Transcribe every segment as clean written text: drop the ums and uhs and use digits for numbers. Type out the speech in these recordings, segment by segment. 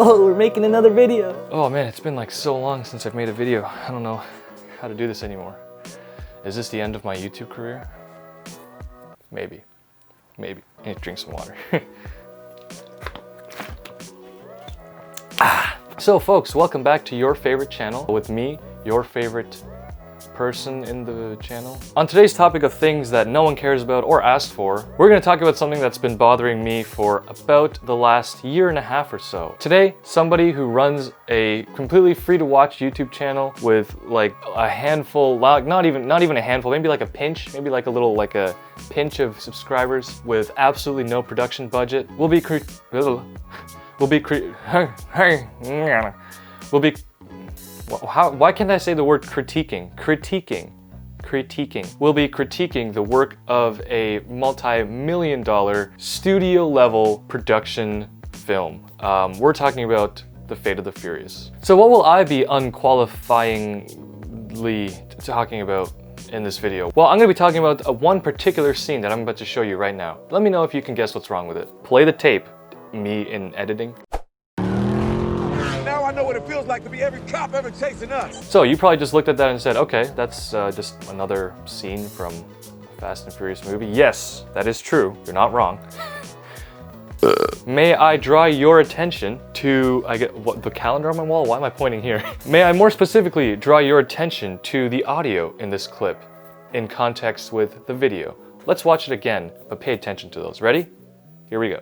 Oh, we're making another video. Oh man, it's been like so long since I've made a video. I don't know how to do this anymore. Is this the end of my YouTube career? Maybe. Maybe. I need to drink some water. So folks, welcome back to your favorite channel with me, your favorite person in the channel. On today's topic of things that no one cares about or asked for, we're going to talk about something that's been bothering me for about the last year and a half or so. Today, somebody who runs a completely free to watch YouTube channel with like a handful, not even a handful, maybe like a pinch, maybe like a pinch of subscribers with absolutely no production budget, why can't I say the word critiquing? We'll be critiquing the work of a multi-million-dollar studio-level production film. We're talking about The Fate of the Furious. So what will I be unqualifyingly talking about in this video? Well, I'm going to be talking about one particular scene that I'm about to show you right now. Let me know if you can guess what's wrong with it. Play the tape, me in editing. I know what it feels like to be every cop ever chasing us. So you probably just looked at that and said, okay, that's just another scene from a Fast and Furious movie. Yes, that is true. You're not wrong. May I draw your attention to, the calendar on my wall? Why am I pointing here? May I more specifically draw your attention to the audio in this clip in context with the video? Let's watch it again, but pay attention to those. Ready? Here we go.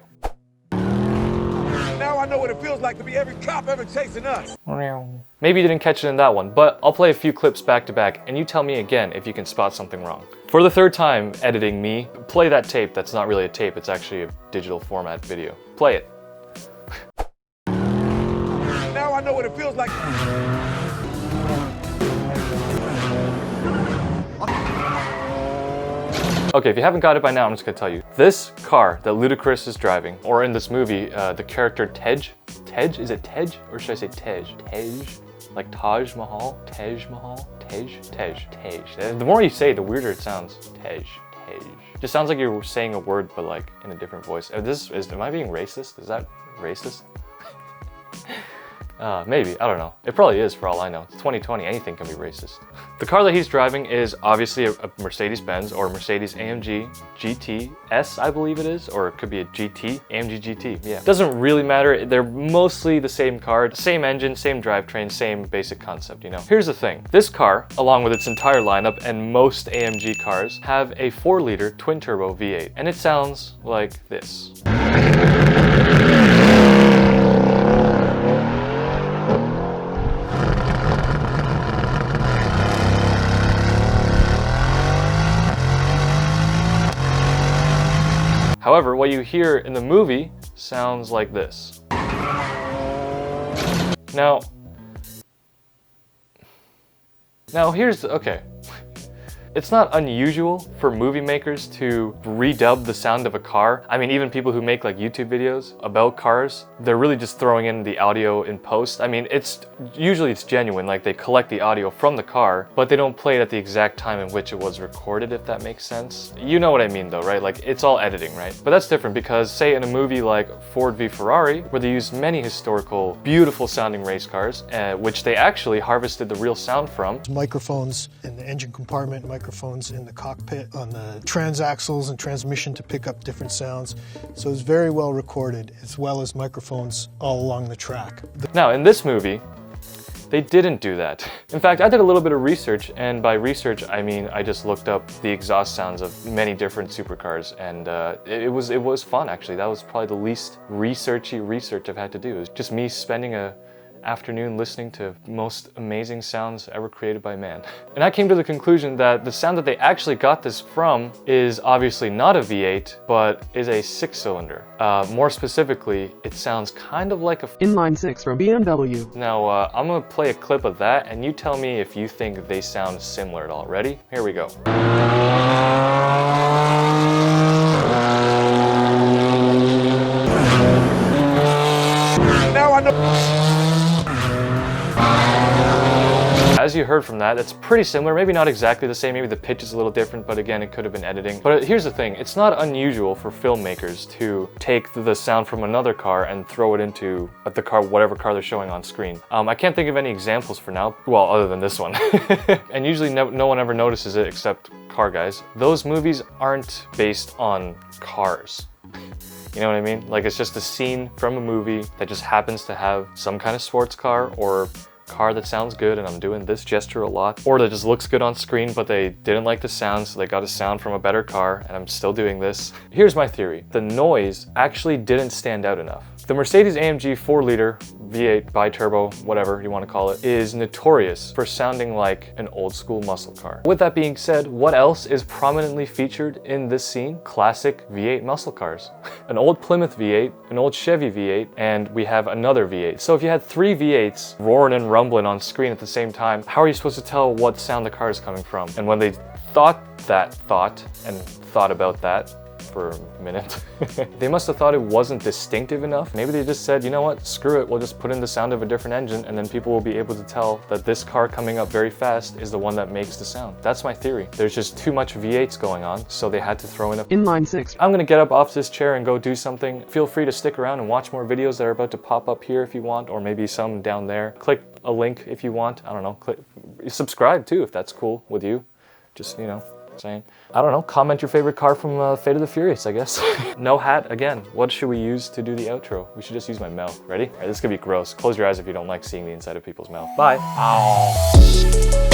I know what it feels like to be every cop ever chasing us. Maybe you didn't catch it in that one, but I'll play a few clips back to back and you tell me again if you can spot something wrong. For the third time editing me, play that tape. That's not really a tape, it's actually a digital format video. Play it. Now I know what it feels like. Okay, if you haven't got it by now, I'm just gonna tell you. This car that Ludacris is driving, or in this movie, the character Tej? Is it Tej? Or should I say Tej? Tej? Like Taj Mahal? Tej Mahal? Tej? The more you say, the weirder it sounds. Tej. Just sounds like you're saying a word, but like in a different voice. Am I being racist? Is that racist? Maybe, I don't know. It probably is for all I know. It's 2020, anything can be racist. The car that he's driving is obviously a Mercedes-Benz or Mercedes-AMG GT S, I believe it is, or it could be a GT, AMG GT, yeah. Doesn't really matter, they're mostly the same car, same engine, same drivetrain, same basic concept, you know. Here's the thing, this car, along with its entire lineup and most AMG cars, have a 4-liter twin-turbo V8, and it sounds like this. However, what you hear in the movie sounds like this. Now here's, okay. It's not unusual for movie makers to redub the sound of a car. I mean, even people who make like YouTube videos about cars, they're really just throwing in the audio in post. I mean, usually it's genuine, like they collect the audio from the car, but they don't play it at the exact time in which it was recorded, if that makes sense. You know what I mean though, right? Like it's all editing, right? But that's different because say in a movie like Ford v Ferrari, where they used many historical, beautiful sounding race cars, which they actually harvested the real sound from. Microphones in the engine compartment, microphones in the cockpit, on the transaxles and transmission to pick up different sounds. So it's very well recorded, as well as microphones all along the track. Now, in this movie, they didn't do that. In fact, I did a little bit of research, and by research, I mean I just looked up the exhaust sounds of many different supercars, and it was fun, actually. That was probably the least researchy research I've had to do. It was just me spending a afternoon listening to most amazing sounds ever created by man. And I came to the conclusion that the sound that they actually got this from is obviously not a V8, but is a 6-cylinder. More specifically, it sounds kind of like a inline 6 from BMW. Now, I'm gonna play a clip of that, and you tell me if you think they sound similar at all. Ready? Here we go. Now I know. as you heard from that, it's pretty similar, maybe not exactly the same, maybe the pitch is a little different, but again, it could have been editing. But here's the thing, it's not unusual for filmmakers to take the sound from another car and throw it into the car, whatever car they're showing on screen. I can't think of any examples for now, well, other than this one. And usually no one ever notices it except car guys. Those movies aren't based on cars. You know what I mean? Like, it's just a scene from a movie that just happens to have some kind of sports car or car that sounds good, and I'm doing this gesture a lot, or that just looks good on screen but they didn't like the sound, so they got a sound from a better car, and I'm still doing this. Here's my theory. The noise actually didn't stand out enough. The Mercedes-AMG 4-liter V8 bi-turbo, whatever you want to call it, is notorious for sounding like an old school muscle car. With that being said, what else is prominently featured in this scene? Classic V8 muscle cars. An old Plymouth V8, an old Chevy V8, and we have another V8. So if you had 3 V8s roaring and rumbling on screen at the same time, how are you supposed to tell what sound the car is coming from? And when they thought that thought and thought about that for a minute, they must have thought it wasn't distinctive enough. Maybe they just said, you know what, screw it, we'll just put in the sound of a different engine, and then people will be able to tell that this car coming up very fast is the one that makes the sound. That's my theory. There's just too much V8s going on, so they had to throw in a... Inline 6. I'm gonna get up off this chair and go do something. Feel free to stick around and watch more videos that are about to pop up here if you want, or maybe some down there. Click a link if you want. I don't know. Subscribe too if that's cool with you. Just, you know, saying. I don't know, comment your favorite car from Fate of the Furious, I guess. No hat, again. What should we use to do the outro? We should just use my mouth. Ready? All right, this could be gross. Close your eyes if you don't like seeing the inside of people's mouth. Bye. Ow.